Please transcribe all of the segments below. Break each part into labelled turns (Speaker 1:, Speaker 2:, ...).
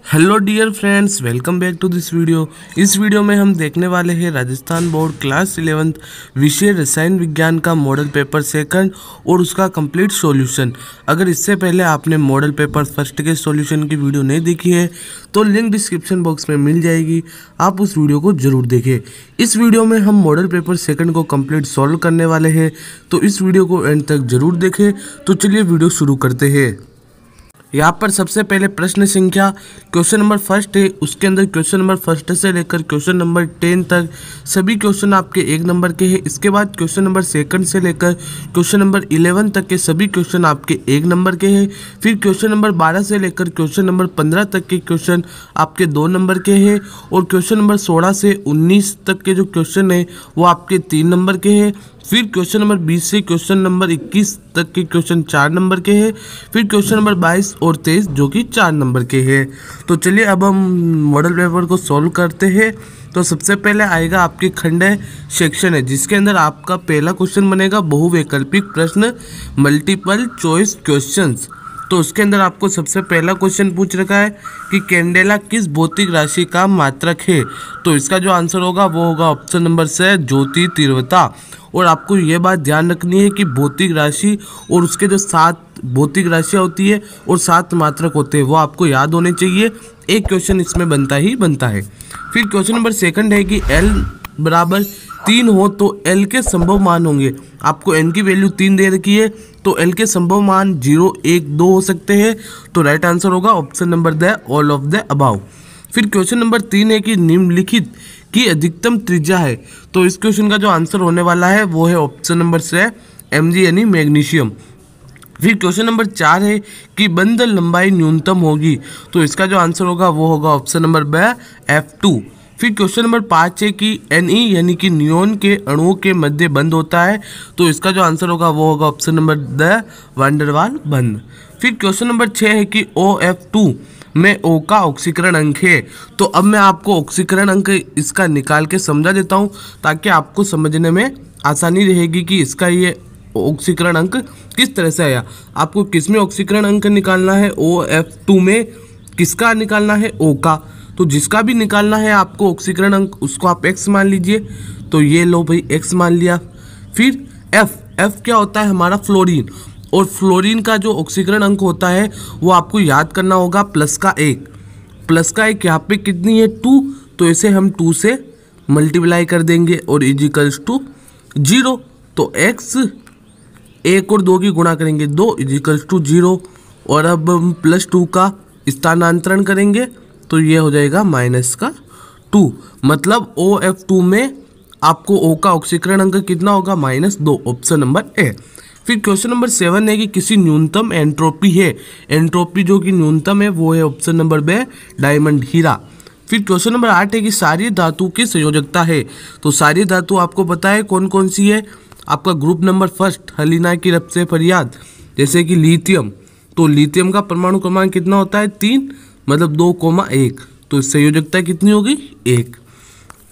Speaker 1: Hello dear friends, welcome back to this video. इस video में हम देखने वाले हैं राजस्थान बोर्ड क्लास 11th विषय रसायन विज्ञान का मॉडल पेपर सेकंड और उसका कंप्लीट सॉल्यूशन। अगर इससे पहले आपने मॉडल पेपर फर्स्ट के सॉल्यूशन की वीडियो नहीं देखी है तो लिंक डिस्क्रिप्शन बॉक्स में मिल जाएगी, आप उस वीडियो को जरूर देखें। इस वीडियो में हम मॉडल पेपर सेकंड को कंप्लीट सॉल्व करने वाले हैं, तो इस वीडियो को एंड तक जरूर देखें। तो चलिए वीडियो शुरू करते हैं। यहाँ पर सबसे पहले प्रश्न संख्या क्वेश्चन नंबर फर्स्ट है, उसके अंदर क्वेश्चन नंबर फर्स्ट से लेकर क्वेश्चन नंबर 10 तक सभी क्वेश्चन आपके 1 नंबर के हैं। इसके बाद क्वेश्चन नंबर सेकंड से लेकर क्वेश्चन नंबर 11 तक के सभी क्वेश्चन आपके 1 नंबर के हैं। फिर क्वेश्चन नंबर 12 से लेकर क्वेश्चन नंबर 15 तक के क्वेश्चन आपके 2 नंबर के हैं। और क्वेश्चन नंबर 16 से 19 तक के जो क्वेश्चन है वो आपके 3 नंबर के हैं। फिर क्वेश्चन नंबर 20 से क्वेश्चन नंबर 21 तक के क्वेश्चन 4 नंबर के हैं। फिर क्वेश्चन नंबर 22 और 23 जो कि 4 नंबर के हैं। तो चलिए अब हम मॉडल पेपर को सॉल्व करते हैं। तो सबसे पहले आएगा आपके खंड सेक्शन है, जिसके अंदर आपका पहला क्वेश्चन बनेगा बहुवैकल्पिक प्रश्न मल्टीपल चॉइस क्वेश्चंस। तो उसके अंदर आपको सबसे पहला क्वेश्चन पूछ रखा है कि कैंडेला किस भौतिक राशि का मात्रक है। तो इसका जो आंसर होगा वो होगा ऑप्शन नंबर से ज्योति तीव्रता। और आपको ये बात ध्यान रखनी है कि भौतिक राशि और उसके जो 7 भौतिक राशियाँ होती है और 7 मात्रक होते हैं वो आपको याद होने चाहिए। एक क्वेश्चन इसमें बनता ही बनता है। फिर क्वेश्चन नंबर सेकंड है कि L बराबर 3 हो तो L के संभव मान होंगे। आपको N की वैल्यू 3 दे रखी है तो L के संभव मान 0, 1, 2 हो सकते हैं। तो राइट आंसर होगा option number the all of the above. फिर क्वेश्चन नंबर 3 है कि निम्नलिखित की अधिकतम त्रिज्या है। तो इस क्वेश्चन का जो आंसर होने वाला है वो है ऑप्शन नंबर से Mg यानी मैग्नीशियम। फिर क्वेश्चन नंबर 4 है कि बंध लंबाई न्यूनतम होगी। तो इसका जो आंसर होगा वो होगा ऑप्शन नंबर ब F2। फिर क्वेश्चन नंबर 5 है कि Ne यानी कि नियोन के अणुओं के मध्य बंध होता है। तो इसका जो आंसर होगा वो होगा ऑप्शन नंबर द वांडरवाल बंध। फिर क्वेश्चन नंबर 6 है कि OF2 में O का ऑक्सीकरण अंक है। तो अब मैं आपको ऑक्सीकरण अंक इसका निकाल के समझा देता हूँ ताकि आपको समझने में आसानी रहेगी कि इसका ये ऑक्सीकरण अंक किस तरह से आया। आपको किस में ऑक्सीकरण अंक निकालना है, OF2 में किसका निकालना है, O का। तो जिसका भी निकालना है आपको ऑक्सीकरण अंक उसको आप X मान लीजिए। तो ये लो भाई X मान लिया। फिर F क्या होता है हमारा फ्लोरीन, और फ्लोरीन का जो ऑक्सीकरण अंक होता है वो आपको याद करना होगा प्लस का 1 यहाँ पे कितनी है 2। तो इसे हम 2 से मल्टीप्लाई कर देंगे और इजिकल्स टू 0। तो x 1 और 2 की गुणा करेंगे 2 इजिकल्स टू 0। और अब हम +2 का स्थानांतरण करेंगे तो ये हो जाएगा -2। मतलब OF2 में आपको O का ऑक्सीकरण अंक कितना होगा -2, ऑप्शन नंबर ए। फिर क्वेश्चन नंबर 7 है कि किसी न्यूनतम एंट्रोपी है। एंट्रोपी जो कि न्यूनतम है वो है ऑप्शन नंबर बे डायमंड हीरा। फिर क्वेश्चन नंबर 8 है कि सारी धातु की संयोजकता है। तो सारी धातु आपको पता है कौन कौन सी है। आपका ग्रुप नंबर फर्स्ट हलीना की रब से फरियाद, जैसे कि लिथियम। तो लिथियम का परमाणु क्रमांक कितना होता है 3, मतलब 2,1। तो संयोजकता कितनी होगी 1।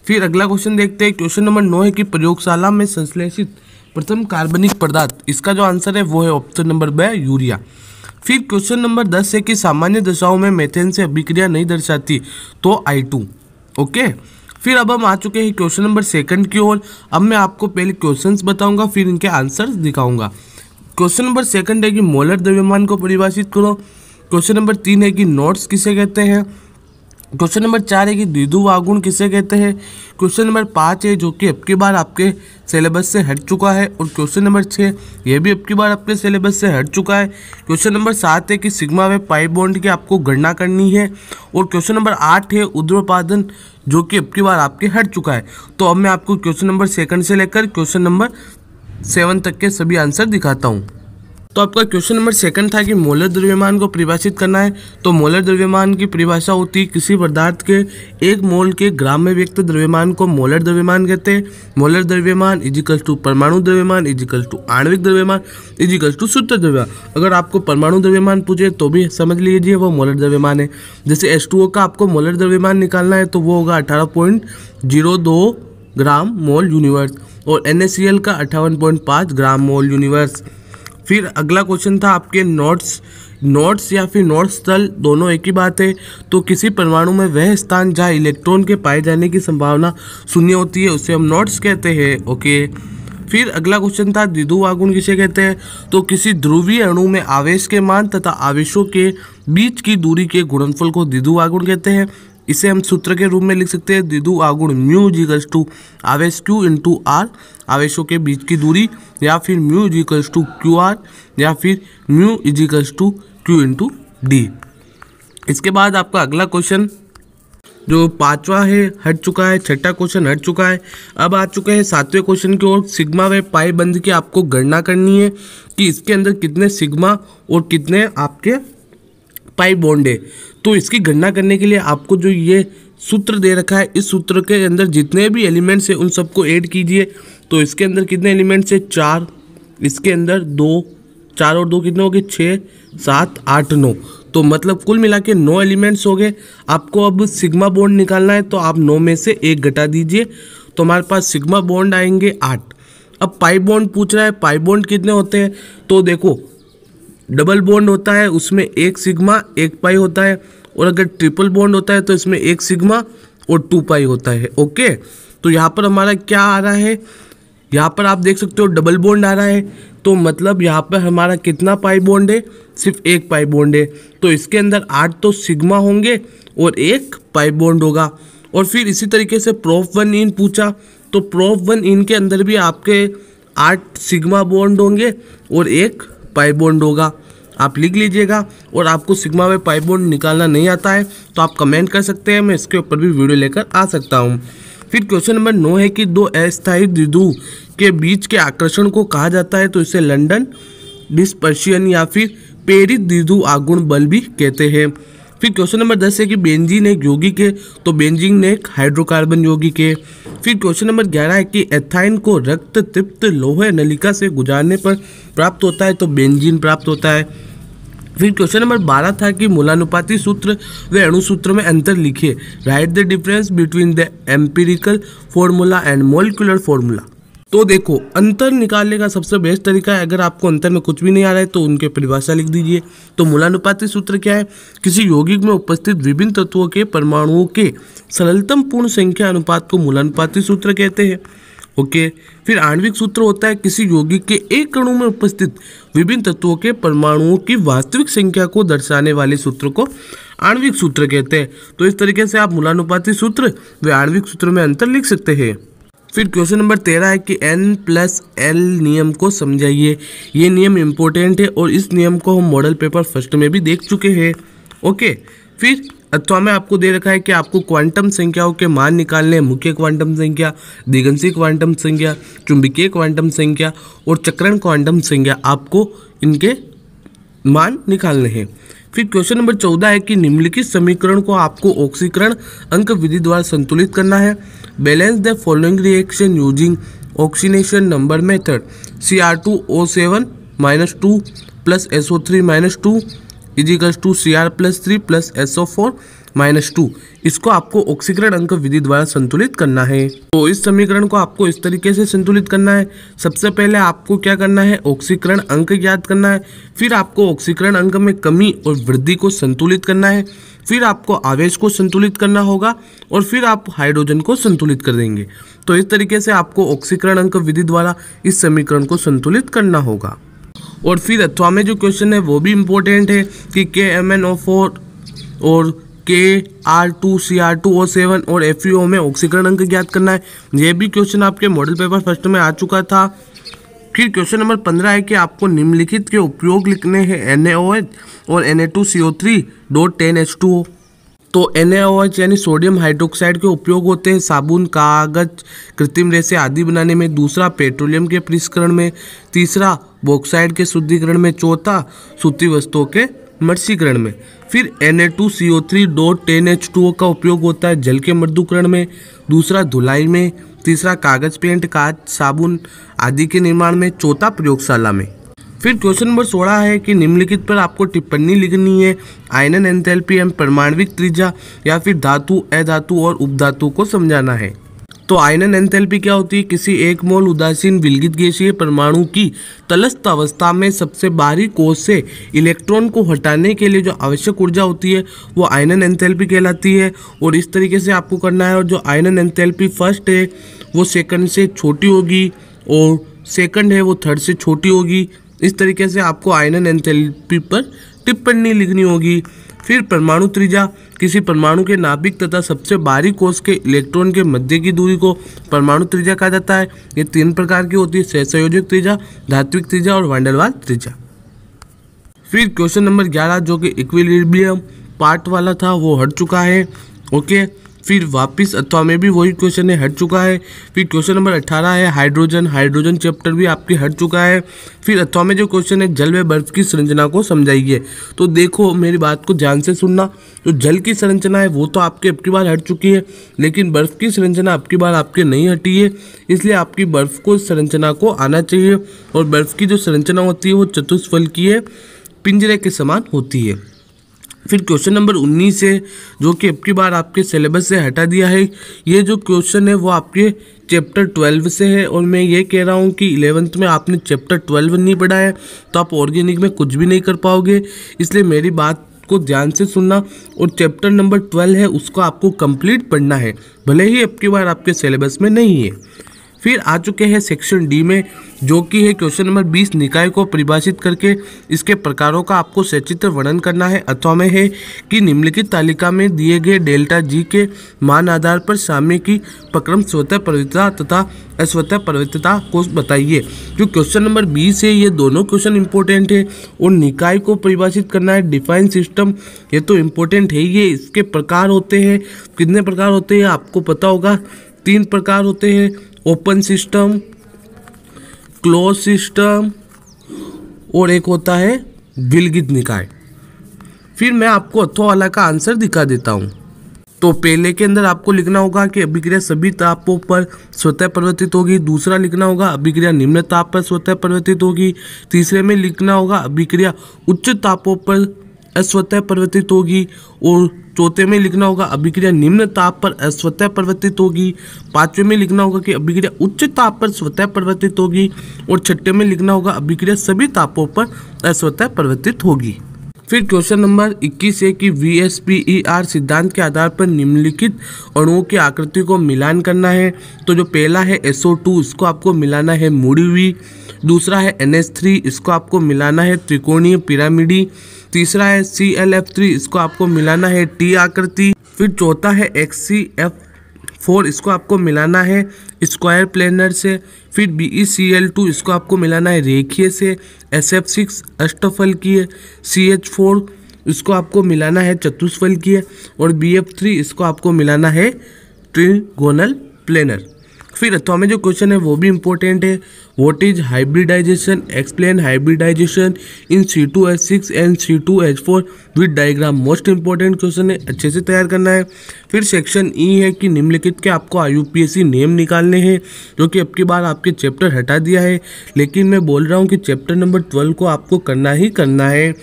Speaker 1: फिर अगला क्वेश्चन देखते हैं। क्वेश्चन नंबर 9 है कि प्रयोगशाला में संश्लेषित प्रथम कार्बनिक पदार्थ। इसका जो आंसर है वो है ऑप्शन नंबर ब यूरिया। फिर क्वेश्चन नंबर 10 है कि सामान्य दशाओं में मेथेन से अभिक्रिया नहीं दर्शाती तो I2। ओके। फिर अब हम आ चुके हैं क्वेश्चन नंबर सेकंड की ओर। अब मैं आपको पहले क्वेश्चंस बताऊंगा फिर इनके आंसर्स दिखाऊंगा। क्वेश्चन नंबर सेकंड है कि मोलर द्रव्यमान को परिभाषित करो। क्वेश्चन नंबर 3 है कि नोट्स किसे कहते हैं। क्वेश्चन नंबर 4 है कि द्विध्रुव आघूर्ण किसे कहते हैं। क्वेश्चन नंबर 5 है जो कि अब की बार आपके सिलेबस से हट चुका है। और क्वेश्चन नंबर 6 ये भी अब की बार आपके सिलेबस से हट चुका है। क्वेश्चन नंबर 7 है कि सिग्मा व पाई बॉन्ड की आपको गणना करनी है। और क्वेश्चन नंबर 8 है ऊर्ध्वपातन जो कि अब की बार आपके हट चुका है। तो अब मैं आपको क्वेश्चन नंबर सेकंड से लेकर क्वेश्चन नंबर 7 तक के सभी आंसर दिखाता हूँ। तो आपका क्वेश्चन नंबर सेकंड था कि मोलर द्रव्यमान को परिभाषित करना है। तो मोलर द्रव्यमान की परिभाषा होती है किसी पदार्थ के 1 मोल के ग्राम में व्यक्त द्रव्यमान को मोलर द्रव्यमान कहते हैं। मोलर द्रव्यमान इजिकल्स टू परमाणु द्रव्यमान इजिकल्स टू आणविक द्रव्यमान इजिकल्स टू शुद्ध द्रव्यमान। अगर आपको परमाणु द्रव्यमान पूछे तो भी समझ लीजिए वो मोलर द्रव्यमान है। जैसे H2O का आपको मोलर द्रव्यमान निकालना है तो वो होगा 18.02 ग्राम मोल यूनिवर्स। और NaCl का 58.5 ग्राम मोल यूनिवर्स। फिर अगला क्वेश्चन था आपके नोट्स नोड्स या फिर नोड्स तल दोनों एक ही बात है। तो किसी परमाणु में वह स्थान जहाँ इलेक्ट्रॉन के पाए जाने की संभावना शून्य होती है उसे हम नोड्स कहते हैं। ओके, फिर अगला क्वेश्चन था द्विध्रुव आघूर्ण किसे कहते हैं। तो किसी ध्रुवीय अणु में आवेश के मान तथा आवेशों के बीच की दूरी के गुणनफल को द्विध्रुव आघूर्ण कहते हैं। इसे हम सूत्र के रूप में लिख सकते हैं द्विध्रुव आघूर्ण म्यू इक्वल्स टू आवेश Q इंटू आर, आवेशों के बीच की दूरी, या फिर म्यू इक्वल्स टू QR, या फिर mu equals to Q into D. इसके बाद आपका अगला क्वेश्चन जो पांचवा है हट चुका है, छठा क्वेश्चन हट चुका है। अब आ चुके हैं सातवें क्वेश्चन की ओर। सिग्मा व पाई बंध की आपको गणना करनी है कि इसके अंदर कितने सिग्मा और कितने आपके पाई बॉन्ड है। तो इसकी गणना करने के लिए आपको जो ये सूत्र दे रखा है, इस सूत्र के अंदर जितने भी एलिमेंट्स है उन सबको ऐड कीजिए। तो इसके अंदर कितने एलिमेंट्स है 4, इसके अंदर 2, 4 और 2 कितने हो गए 6, 7, 8, 9। तो मतलब कुल मिला के 9 एलिमेंट्स हो गए। आपको अब सिग्मा बॉन्ड निकालना है तो आप 9 में से 1 घटा दीजिए तो हमारे पास सिग्मा बॉन्ड आएंगे 8। अब पाई बॉन्ड पूछ रहा है, पाई बॉन्ड कितने होते हैं। तो देखो डबल बॉन्ड होता है उसमें 1 सिग्मा 1 पाई होता है, और अगर ट्रिपल बॉन्ड होता है तो इसमें 1 सिग्मा और 2 पाई होता है। ओके, तो यहाँ पर हमारा क्या आ रहा है, यहाँ पर आप देख सकते हो डबल बॉन्ड आ रहा है। तो मतलब यहाँ पर हमारा कितना पाई बॉन्ड है, सिर्फ 1 पाई बॉन्ड है। तो इसके अंदर 8 तो सिग्मा होंगे और 1 पाई बॉन्ड होगा। और फिर इसी तरीके से प्रोफ 1 इन पूछा, तो प्रोफ 1 इन के अंदर भी आपके 8 सिग्मा बॉन्ड होंगे और 1 पाई बॉन्ड होगा। आप लिख लीजिएगा। और आपको सिग्मा व पाई बॉन्ड निकालना नहीं आता है तो आप कमेंट कर सकते हैं, मैं इसके ऊपर भी वीडियो लेकर आ सकता हूँ। फिर क्वेश्चन नंबर 9 है कि 2 अस्थायी द्विध्रुव के बीच के आकर्षण को कहा जाता है। तो इसे लंदन डिस्पर्सियन या फिर पेरिस द्विध्रुव आघूर्ण बल भी कहते हैं। फिर क्वेश्चन नंबर 10 है कि बेंजीन एक यौगिक है। तो बेंजीन एक हाइड्रोकार्बन यौगिक है। फिर क्वेश्चन नंबर 11 है कि एथाइन को रक्त तृप्त लोहे नलिका से गुजारने पर प्राप्त होता है। तो बेंजीन प्राप्त होता है। फिर क्वेश्चन नंबर 12 था कि मूलानुपाती सूत्र व अणु सूत्र में अंतर लिखिए। Right the difference between the empirical formula and molecular formula. तो देखो अंतर निकालने का सबसे बेस्ट तरीका है, अगर आपको अंतर में कुछ भी नहीं आ रहा है तो उनके परिभाषा लिख दीजिए। तो मूलानुपाती सूत्र क्या है, किसी यौगिक में उपस्थित विभिन्न तत्वों के परमाणुओं के सरलतम पूर्ण संख्या अनुपात को मूलानुपाती सूत्र कहते हैं। ओके, फिर आणविक सूत्र होता है किसी यौगिक के एक अणु में उपस्थित विभिन्न तत्वों के परमाणुओं की वास्तविक संख्या को दर्शाने वाले सूत्र को आणविक सूत्र कहते हैं। तो इस तरीके से आप मूलानुपाती सूत्र व आणविक सूत्र में अंतर लिख सकते हैं। फिर क्वेश्चन नंबर 13 है कि N+L नियम को समझाइए। ये नियम इम्पोर्टेंट है और इस नियम को हम मॉडल पेपर फर्स्ट में भी देख चुके हैं। ओके, फिर अथवा में आपको दे रखा है कि आपको क्वांटम संख्याओं के मान निकालने हैं। मुख्य क्वांटम संख्या, दिगंशी क्वांटम संख्या, चुंबकीय क्वांटम संख्या और चक्रण क्वांटम संख्या, आपको इनके मान निकालने हैं। फिर क्वेश्चन नंबर 14 है कि निम्नलिखित समीकरण को आपको ऑक्सीकरण अंक विधि द्वारा संतुलित करना है। Balance the following reaction using oxidation number method. Cr2O7 -2 plus SO3 -2 equals to Cr+3 plus SO4 -2। इसको आपको ऑक्सीकरण अंक विधि द्वारा संतुलित करना है। तो इस समीकरण को आपको इस तरीके से संतुलित करना है। सबसे पहले आपको क्या करना है, ऑक्सीकरण अंक ज्ञात करना है। फिर आपको ऑक्सीकरण अंक में कमी और वृद्धि को संतुलित करना है। फिर आपको आवेश को संतुलित करना होगा और फिर आप हाइड्रोजन को संतुलित कर देंगे। तो इस तरीके से आपको ऑक्सीकरण अंक विधि द्वारा इस समीकरण को संतुलित करना होगा। और फिर अथवा में जो क्वेश्चन है वो भी इम्पोर्टेंट है कि KMnO4 और Kr2Cr2O7 और FeO में ऑक्सीकरण अंक ज्ञात करना है। यह भी क्वेश्चन आपके मॉडल पेपर फर्स्ट में आ चुका था। फिर क्वेश्चन नंबर 15 है कि आपको निम्नलिखित के उपयोग लिखने हैं NaOH और Na2CO3.10H2O। तो NaOH यानी सोडियम हाइड्रोक्साइड के उपयोग होते हैं साबुन, कागज, कृत्रिम रेसे आदि बनाने में। दूसरा पेट्रोलियम के प्रसंस्करण में। तीसरा बॉक्साइड के शुद्धिकरण में। चौथा सूती वस्तुओं के मर्सीकरण में। फिर Na2CO3.10H2O का उपयोग होता है जल के मर्दूकरण में। दूसरा धुलाई में। तीसरा कागज, पेंट, कांच, साबुन आदि के निर्माण में। चौथा प्रयोगशाला में। फिर क्वेश्चन नंबर 16 है कि निम्नलिखित पर आपको टिप्पणी लिखनी है। आयनन एंथैल्पी एवं परमाणविक त्रिज्या या फिर धातु, अधातु और उपधातु को समझाना है। तो आयनन एंथैल्पी क्या होती है? किसी एक मोल उदासीन विलगित गैसीय परमाणु की तटस्थ अवस्था में सबसे बाहरी कोश से इलेक्ट्रॉन को हटाने के लिए जो आवश्यक ऊर्जा होती है वो आयनन एंथैल्पी कहलाती है। और इस तरीके से आपको करना है। और जो आयनन एंथैल्पी फर्स्ट है वो सेकंड से छोटी होगी और सेकंड है वो थर्ड से छोटी होगी। इस तरीके से आपको आयनन एंथैल्पी पर टिप्पणी लिखनी होगी। फिर परमाणु त्रिज्या, किसी परमाणु के नाभिक तथा सबसे बाहरी कोश के इलेक्ट्रॉन के मध्य की दूरी को परमाणु त्रिज्या कहा जाता है। ये 3 प्रकार की होती है, सहसंयोजक त्रिज्या, धात्विक त्रिज्या और वान डेर वाल्स त्रिज्या। फिर क्वेश्चन नंबर 11 जो कि इक्विलिब्रियम पार्ट वाला था वो हट चुका है। ओके, फिर वापस अथवा में भी वही क्वेश्चन है, हट चुका है। फिर क्वेश्चन नंबर 18 है हाइड्रोजन चैप्टर भी आपके हट चुका है। फिर अथवा में जो क्वेश्चन है जल व बर्फ की संरचना को समझाइए। तो देखो मेरी बात को ध्यान से सुनना। जो जल की संरचना है वो तो आपके अब की बार हट चुकी है, लेकिन बर्फ की संरचना अब की बार आपके नहीं हटी है। इसलिए आपकी बर्फ को संरचना को आना चाहिए। और बर्फ की जो संरचना होती है वो चतुष्फलकीय है, पिंजरे के समान होती है। फिर क्वेश्चन नंबर 19 है जो कि अब की बार आपके सिलेबस से हटा दिया है। ये जो क्वेश्चन है वो आपके चैप्टर 12 से है। और मैं ये कह रहा हूँ कि 11th में आपने चैप्टर 12 नहीं पढ़ा है तो आप ऑर्गेनिक में कुछ भी नहीं कर पाओगे। इसलिए मेरी बात को ध्यान से सुनना। और चैप्टर नंबर 12 है उसको आपको कंप्लीट पढ़ना है, भले ही अब की बार आपके सिलेबस में नहीं है। फिर आ चुके हैं सेक्शन डी में जो कि है क्वेश्चन नंबर 20, निकाय को परिभाषित करके इसके प्रकारों का आपको सचित्र वर्णन करना है। अथवा में है कि निम्नलिखित तालिका में दिए गए डेल्टा जी के मान आधार पर साम्य की प्रक्रम स्वतः प्रवृत्तता तथा अस्वतः प्रवृत्तता को बताइए। जो क्वेश्चन नंबर 20 है ये दोनों क्वेश्चन इंपॉर्टेंट है। और निकाय को परिभाषित करना है, डिफाइन सिस्टम, ये तो इम्पोर्टेंट है। ये इसके प्रकार होते हैं, कितने प्रकार होते हैं आपको पता होगा, 3 प्रकार होते हैं, ओपन सिस्टम, क्लोज सिस्टम और एक होता है विलगित निकाय। फिर मैं आपको अथवा वाला का आंसर दिखा देता हूँ। तो पहले के अंदर आपको लिखना होगा कि अभिक्रिया सभी तापों पर स्वतः परिवर्तित होगी। दूसरा लिखना होगा अभिक्रिया निम्न ताप पर स्वतः परिवर्तित होगी। तीसरे में लिखना होगा अभिक्रिया उच्च तापों पर अस्वतः परिवर्तित होगी। और चौथे में लिखना होगा अभिक्रिया निम्न ताप पर अस्वतः परिवर्तित होगी। पांचवें में लिखना होगा कि अभिक्रिया उच्च ताप पर स्वतः परिवर्तित होगी। और छठे में लिखना होगा अभिक्रिया सभी तापों पर अस्वतः परिवर्तित होगी। फिर क्वेश्चन नंबर 21 है कि VSPER सिद्धांत के आधार पर निम्नलिखित अणुओं की आकृति को मिलान करना है। तो जो पहला है SO2, इसको आपको मिलाना है मुड़ी हुई। दूसरा है NH3, इसको आपको मिलाना है त्रिकोणीय पिरामिडी। तीसरा है ClF3, इसको आपको मिलाना है T आकृति। फिर चौथा है HCF4, इसको आपको मिलाना है स्क्वायर प्लेनर से। फिर BeCl2, इसको आपको मिलाना है रेखीय से। SF6 अष्टफलकीय। CH4, इसको आपको मिलाना है चतुष्फलकीय। और BF3, इसको आपको मिलाना है ट्रिगोनल प्लेनर। फिर अथवा में जो क्वेश्चन है वो भी इंपॉर्टेंट है। What is hybridization, explain hybridization in C2H6 and C2H4 with diagram. Most important question है, अच्छे से तैयार करना है। फिर सेक्शन ई है कि निम्नलिखित के आपको IUPAC नेम निकालने हैं, जो कि अब की बार आपके चैप्टर हटा दिया है। लेकिन मैं बोल रहा हूँ कि चैप्टर नंबर 12 को आपको करना ही करना है।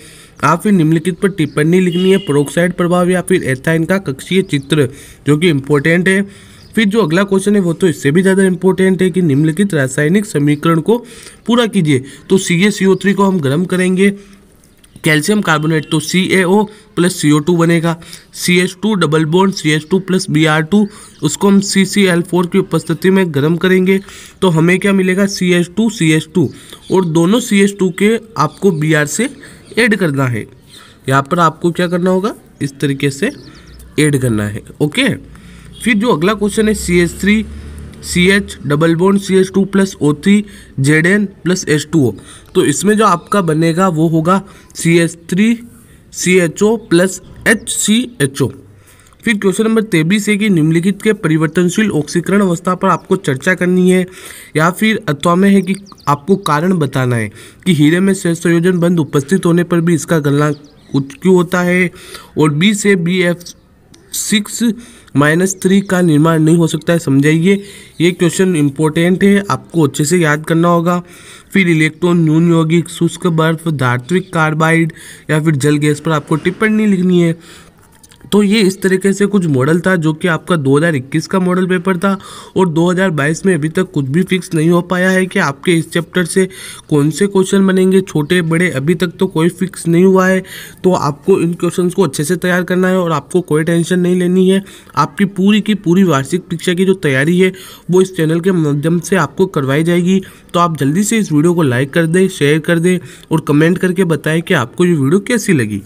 Speaker 1: आप फिर निम्नलिखित पर टिप्पणी लिखनी है, पेरोक्साइड प्रभाव या फिर एथाइन का कक्षीय चित्र, जो कि इम्पोर्टेंट है। फिर जो अगला क्वेश्चन है वो तो इससे भी ज़्यादा इंपॉर्टेंट है कि निम्नलिखित रासायनिक समीकरण को पूरा कीजिए। तो CaCO3 को हम गर्म करेंगे, कैल्शियम कार्बोनेट तो CaO प्लस CO2 बनेगा। CH2 double bond CH2 plus Br2, उसको हम CCl4 की उपस्थिति में गर्म करेंगे तो हमें क्या मिलेगा, CH2 और दोनों CH2 के आपको Br से ऐड करना है। यहाँ पर आपको क्या करना होगा, इस तरीके से ऐड करना है। ओके, फिर जो अगला क्वेश्चन है CH3 CH double bond CH2 plus O3 Zn plus H2O। तो इसमें जो आपका बनेगा वो होगा CH3 CHO प्लस HCHO। फिर क्वेश्चन नंबर 23 है कि निम्नलिखित के परिवर्तनशील ऑक्सीकरण अवस्था पर आपको चर्चा करनी है। या फिर अथवा में है कि आपको कारण बताना है कि हीरे में सहसंयोजन बंध उपस्थित होने पर भी इसका गलना क्यों होता है। और B से BF6-3 का निर्माण नहीं हो सकता है, समझाइए। ये क्वेश्चन इंपॉर्टेंट है, आपको अच्छे से याद करना होगा। फिर इलेक्ट्रॉन न्यून यौगिक, शुष्क बर्फ, धात्विक कार्बाइड या फिर जल गैस पर आपको टिप्पणी लिखनी है। तो ये इस तरीके से कुछ मॉडल था जो कि आपका 2021 का मॉडल पेपर था, और 2022 में अभी तक कुछ भी फिक्स नहीं हो पाया है कि आपके इस चैप्टर से कौन से क्वेश्चन बनेंगे, छोटे बड़े अभी तक तो कोई फिक्स नहीं हुआ है। तो आपको इन क्वेश्चंस को अच्छे से तैयार करना है और आपको कोई टेंशन नहीं लेनी है। आपकी पूरी की पूरी वार्षिक परीक्षा की जो तैयारी है वो इस चैनल के माध्यम से आपको करवाई जाएगी। तो आप जल्दी से इस वीडियो को लाइक कर दें, शेयर कर दें और कमेंट करके बताएं कि आपको ये वीडियो कैसी लगी।